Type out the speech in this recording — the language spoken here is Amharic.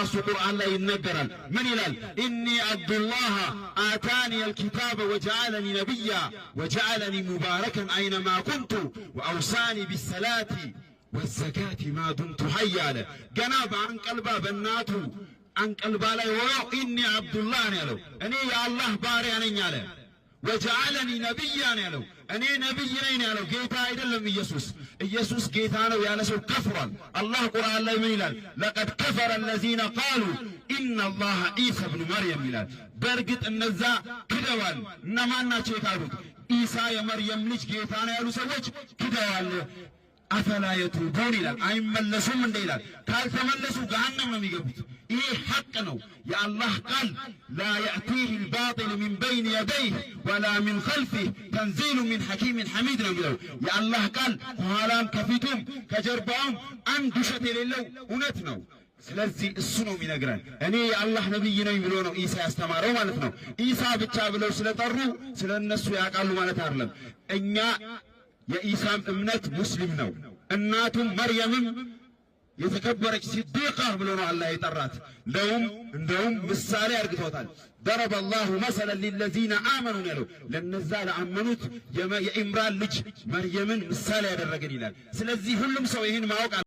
ራሱ ቁርአን ላይ ይነገራል። ምን ይላል? ኢኒ አብዱላህ አታኒ አልኪታበ ወጀዐለኒ ነቢያ ወጀዐለኒ ሙባረከን አይነማ ኩንቱ ወአውሳኒ ቢሰላቲ ወዘካቲ ማ ዱምቱ ሐያ አለ። ገና በአንቀልባ በእናቱ አንቀልባ ላይ ሆኖ ኢኒ አብዱላህ ነው ያለው። እኔ የአላህ ባሪያ ነኝ አለ። ወጀዐለኒ ነቢያ ነው ያለው። እኔ ነቢይ ነኝ ያለው። ጌታ አይደለም ኢየሱስ። ኢየሱስ ጌታ ነው ያለ ሰው ከፍሯል። አላህ ቁርአን ላይ ምን ይላል? ለቀድ ከፈረ አለዚነ ቃሉ ኢነላህ ዒሳ ብኑ መርየም ይላል። በእርግጥ እነዛ ክደዋል። እነማን ናቸው የካዱት? ኢሳ የመርየም ልጅ ጌታ ነው ያሉ ሰዎች ክደዋል። አፈላ የቱቡን ይላል። አይመለሱም እንደ ይላል። ካልተመለሱ ገሃነም ነው የሚገቡት። ይሄ ሐቅ ነው። የአላህ ቃል ላ የእቲህ ልባጢል ሚን በይን የደይህ ወላ ሚን ኸልፊህ ተንዚሉ ሚን ሐኪምን ሐሚድ ነው የሚለው። የአላህ ቃል ከኋላም ከፊቱም ከጀርባውም አንድ ውሸት የሌለው እውነት ነው። ስለዚህ እሱ ነው የሚነግረን። እኔ የአላህ ነቢይ ነኝ ብሎ ነው ኢሳ ያስተማረው ማለት ነው። ኢሳ ብቻ ብለው ስለጠሩ ስለ እነሱ ያውቃሉ ማለት አይደለም። እኛ የኢሳም እምነት ሙስሊም ነው። እናቱም መርየምም የተከበረች ሲዲቃ ብሎ ነው አላህ የጠራት። እንደውም ምሳሌ አርግቶታል። ضرب الله مثلا للذين آمنوا ያለው ለነዛ ለአመኑት የኢምራን ልጅ መርየምን ምሳሌ ያደረገን ይላል። ስለዚህ ሁሉም ሰው ይህን ማወቅ